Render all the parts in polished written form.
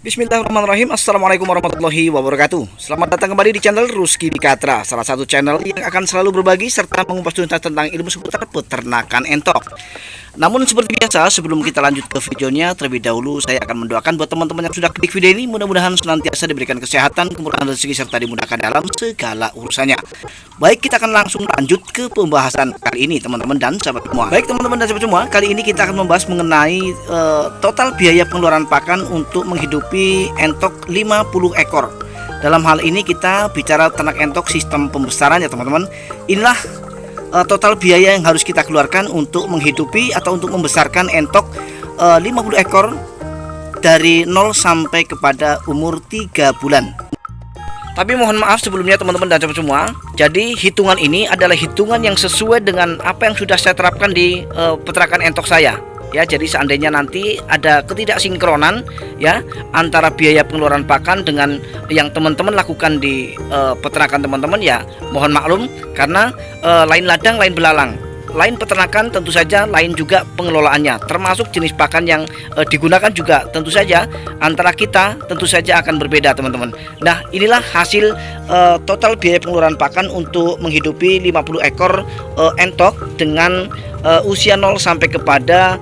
Bismillahirrahmanirrahim. Assalamualaikum warahmatullahi wabarakatuh. Selamat datang kembali di channel Rusky Dikatra, salah satu channel yang akan selalu berbagi serta mengupas tuntas tentang ilmu seputar peternakan entok. Namun seperti biasa, sebelum kita lanjut ke videonya, terlebih dahulu saya akan mendoakan buat teman-teman yang sudah klik video ini, mudah-mudahan senantiasa diberikan kesehatan, kemurahan rezeki serta dimudahkan dalam segala urusannya. Baik, kita akan langsung lanjut ke pembahasan kali ini teman-teman dan sahabat semua. Baik teman-teman dan sahabat semua, kali ini kita akan membahas mengenai total biaya pengeluaran pakan untuk menghidupi entok 50 ekor. Dalam hal ini kita bicara ternak entok sistem pembesaran ya teman-teman. Inilah total biaya yang harus kita keluarkan untuk menghidupi atau untuk membesarkan entok 50 ekor dari 0 sampai kepada umur 3 bulan. Tapi mohon maaf sebelumnya teman-teman dan sahabat semua. Jadi hitungan ini adalah hitungan yang sesuai dengan apa yang sudah saya terapkan di peternakan entok saya. Ya, jadi seandainya nanti ada ketidaksinkronan ya antara biaya pengeluaran pakan dengan yang teman-teman lakukan di peternakan teman-teman, ya mohon maklum karena lain ladang lain belalang. Lain peternakan tentu saja lain juga pengelolaannya, termasuk jenis pakan yang digunakan juga tentu saja antara kita tentu saja akan berbeda teman-teman. Nah, inilah hasil total biaya pengeluaran pakan untuk menghidupi 50 ekor entok dengan usia 0 sampai kepada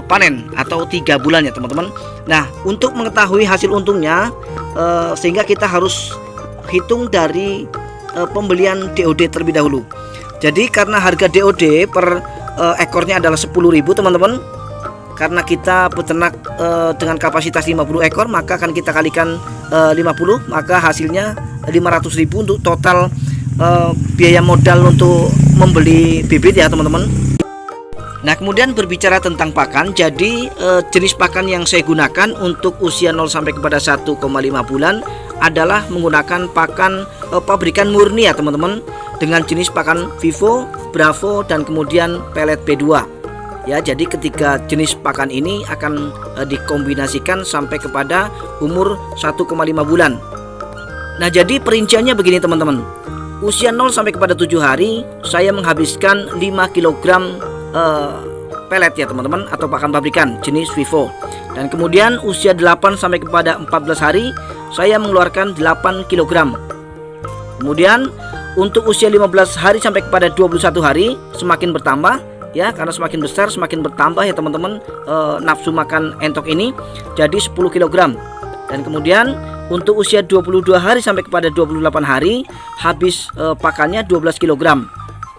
panen atau 3 bulan ya teman-teman. Nah, untuk mengetahui hasil untungnya sehingga kita harus hitung dari pembelian DOD terlebih dahulu. Jadi karena harga DOD per ekornya adalah 10.000 teman-teman. Karena kita peternak dengan kapasitas 50 ekor, maka akan kita kalikan 50, maka hasilnya 500.000 untuk total biaya modal untuk membeli bibit ya teman-teman. Nah, kemudian berbicara tentang pakan, jadi jenis pakan yang saya gunakan untuk usia 0 sampai kepada 1,5 bulan adalah menggunakan pakan pabrikan murni ya teman-teman, dengan jenis pakan Vivo, Bravo, dan kemudian pelet B2. Ya, jadi ketiga jenis pakan ini akan dikombinasikan sampai kepada umur 1,5 bulan. Nah, jadi perinciannya begini teman-teman. Usia 0 sampai kepada 7 hari saya menghabiskan 5 kg pelet ya teman-teman, atau pakan pabrikan jenis Vivo. Dan kemudian usia 8 sampai kepada 14 hari saya mengeluarkan 8 kg. Kemudian untuk usia 15 hari sampai kepada 21 hari semakin bertambah ya, karena semakin besar semakin bertambah ya teman-teman nafsu makan entok ini, jadi 10 kg. Dan kemudian untuk usia 22 hari sampai kepada 28 hari habis pakannya 12 kg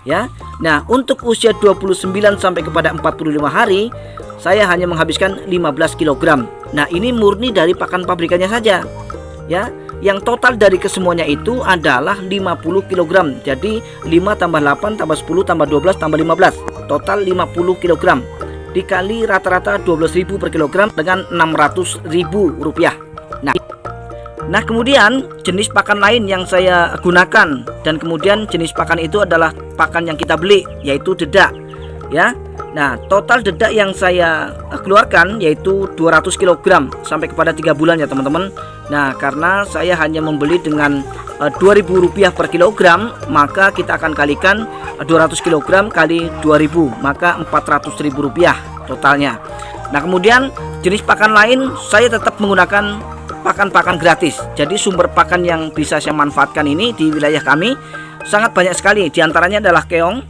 ya. Nah, untuk usia 29 sampai kepada 45 hari saya hanya menghabiskan 15 kg. Nah, ini murni dari pakan pabrikannya saja ya. Yang total dari kesemuanya itu adalah 50 kg. Jadi 5 tambah 8 tambah 10 tambah 12 tambah 15, total 50 kg dikali rata-rata 12.000 per kilogram dengan 600.000 rupiah. Nah, kemudian jenis pakan lain yang saya gunakan, dan kemudian jenis pakan itu adalah pakan yang kita beli, yaitu dedak ya. Nah, total dedak yang saya keluarkan yaitu 200 kg sampai kepada 3 bulan ya teman-teman. Nah, karena saya hanya membeli dengan Rp2.000 per kilogram, maka kita akan kalikan 200 kg kali 2.000, maka Rp400.000 totalnya. Nah, kemudian jenis pakan lain saya tetap menggunakan pakan-pakan gratis. Jadi sumber pakan yang bisa saya manfaatkan ini di wilayah kami sangat banyak sekali. Di antaranya adalah keong,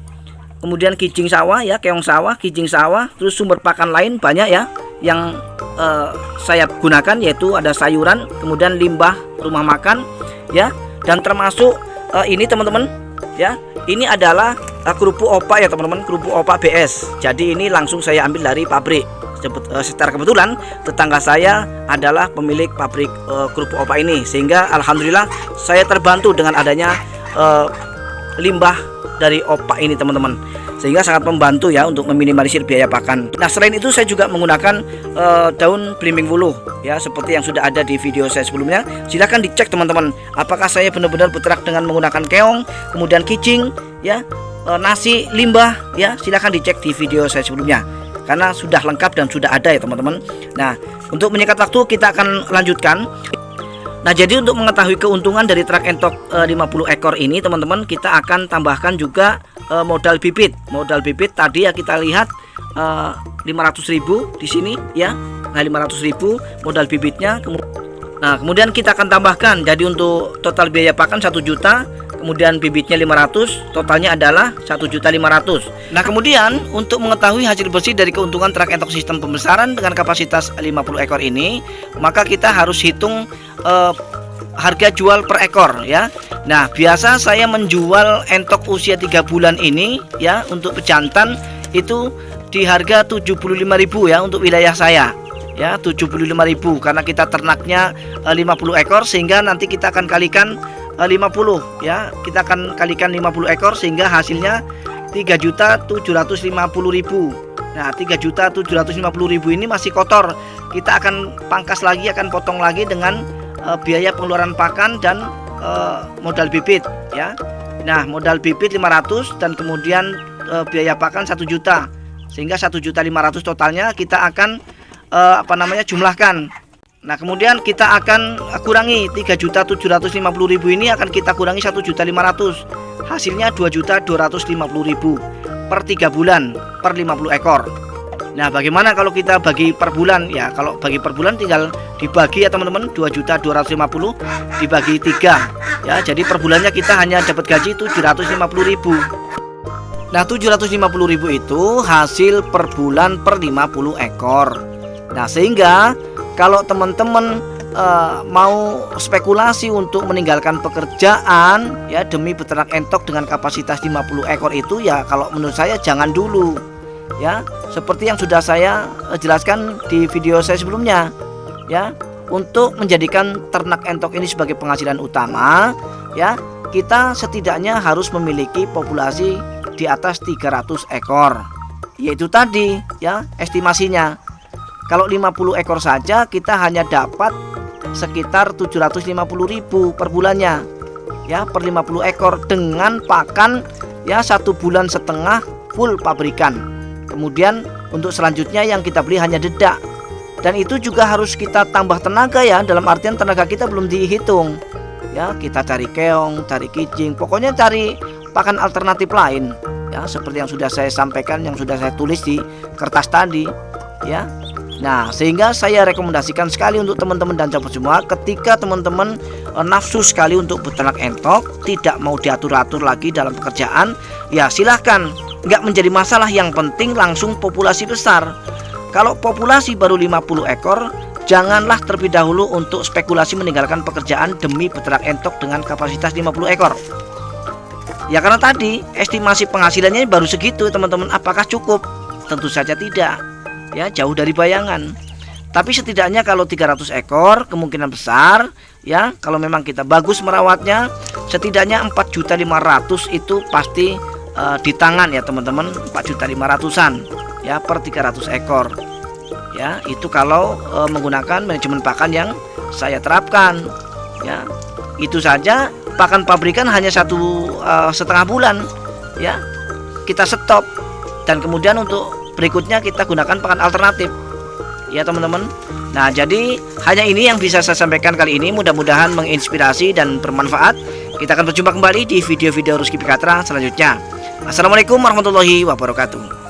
kemudian kijing sawah ya, keong sawah, kijing sawah, terus sumber pakan lain banyak ya yang saya gunakan, yaitu ada sayuran, kemudian limbah rumah makan ya, dan termasuk ini teman-teman ya, ini adalah kerupuk opak ya teman-teman, kerupuk opak BS. Jadi ini langsung saya ambil dari pabrik. Secara kebetulan tetangga saya adalah pemilik pabrik kerupuk opak ini, sehingga alhamdulillah saya terbantu dengan adanya limbah dari opak ini teman-teman, sehingga sangat membantu ya untuk meminimalisir biaya pakan. Nah, selain itu saya juga menggunakan daun belimbing wuluh ya, seperti yang sudah ada di video saya sebelumnya. Silahkan dicek teman-teman, apakah saya benar-benar berternak dengan menggunakan keong, kemudian kijing ya, nasi, limbah ya. Silahkan dicek di video saya sebelumnya, karena sudah lengkap dan sudah ada ya teman-teman. Nah, untuk menyingkat waktu kita akan lanjutkan. Nah, jadi untuk mengetahui keuntungan dari ternak entok 50 ekor ini teman-teman, kita akan tambahkan juga modal bibit. Modal bibit tadi ya kita lihat 500.000 di sini ya. Nah, 500.000 modal bibitnya. Nah, kemudian kita akan tambahkan. Jadi untuk total biaya pakan 1 juta, kemudian bibitnya 500, totalnya adalah 1.500.000. Nah, kemudian untuk mengetahui hasil bersih dari keuntungan ternak entok sistem pembesaran dengan kapasitas 50 ekor ini, maka kita harus hitung harga jual per ekor ya. Nah, biasa saya menjual entok usia 3 bulan ini ya untuk pejantan itu di harga 75.000 ya untuk wilayah saya. Ya, 75.000 karena kita ternaknya 50 ekor, sehingga nanti kita akan kalikan 50 ya. Kita akan kalikan 50 ekor sehingga hasilnya 3.750.000. Nah, 3.750.000 ini masih kotor. Kita akan pangkas lagi, akan potong lagi dengan biaya pengeluaran pakan dan modal bibit ya. Nah, modal bibit 500 dan kemudian biaya pakan 1 juta, sehingga 1.500.000 totalnya kita akan jumlahkan. Nah, kemudian kita akan kurangi 3.750.000 ini, akan kita kurangi 1.500.000, hasilnya 2.250.000 per 3 bulan per 50 ekor. Nah, bagaimana kalau kita bagi per bulan ya? Kalau bagi per bulan tinggal dibagi ya teman-teman, 2.250.000 dibagi 3 ya. Jadi per bulannya kita hanya dapat gaji 750.000. Nah, 750.000 itu hasil per bulan per 50 ekor. Nah, sehingga kalau teman-teman mau spekulasi untuk meninggalkan pekerjaan ya demi beternak entok dengan kapasitas 50 ekor itu ya, kalau menurut saya jangan dulu ya. Seperti yang sudah saya jelaskan di video saya sebelumnya ya, untuk menjadikan ternak entok ini sebagai penghasilan utama ya, kita setidaknya harus memiliki populasi di atas 300 ekor. Yaitu tadi ya estimasinya. Kalau 50 ekor saja kita hanya dapat sekitar 750.000 per bulannya ya, per 50 ekor dengan pakan ya 1,5 bulan full pabrikan. Kemudian untuk selanjutnya yang kita beli hanya dedak, dan itu juga harus kita tambah tenaga ya, dalam artian tenaga kita belum dihitung ya. Kita cari keong, cari kijing, pokoknya cari pakan alternatif lain ya, seperti yang sudah saya sampaikan, yang sudah saya tulis di kertas tadi ya. Nah, sehingga saya rekomendasikan sekali untuk teman-teman dan sahabat semua, ketika teman-teman nafsu sekali untuk beternak entok, tidak mau diatur-atur lagi dalam pekerjaan, ya silahkan, nggak menjadi masalah. Yang penting langsung populasi besar. Kalau populasi baru 50 ekor, janganlah terlebih dahulu untuk spekulasi meninggalkan pekerjaan demi beternak entok dengan kapasitas 50 ekor. Ya, karena tadi estimasi penghasilannya baru segitu teman-teman. Apakah cukup? Tentu saja tidak ya, jauh dari bayangan. Tapi setidaknya kalau 300 ekor kemungkinan besar ya, kalau memang kita bagus merawatnya, setidaknya 4.500.000 itu pasti di tangan ya teman-teman. 4.500.000-an ya per 300 ekor ya. Itu kalau menggunakan manajemen pakan yang saya terapkan ya. Itu saja pakan pabrikan hanya 1,5 bulan ya, kita stop, dan kemudian untuk berikutnya kita gunakan pakan alternatif ya teman-teman. Nah, jadi hanya ini yang bisa saya sampaikan kali ini, mudah-mudahan menginspirasi dan bermanfaat. Kita akan berjumpa kembali di video-video Rusky Pikatra selanjutnya. Assalamualaikum warahmatullahi wabarakatuh.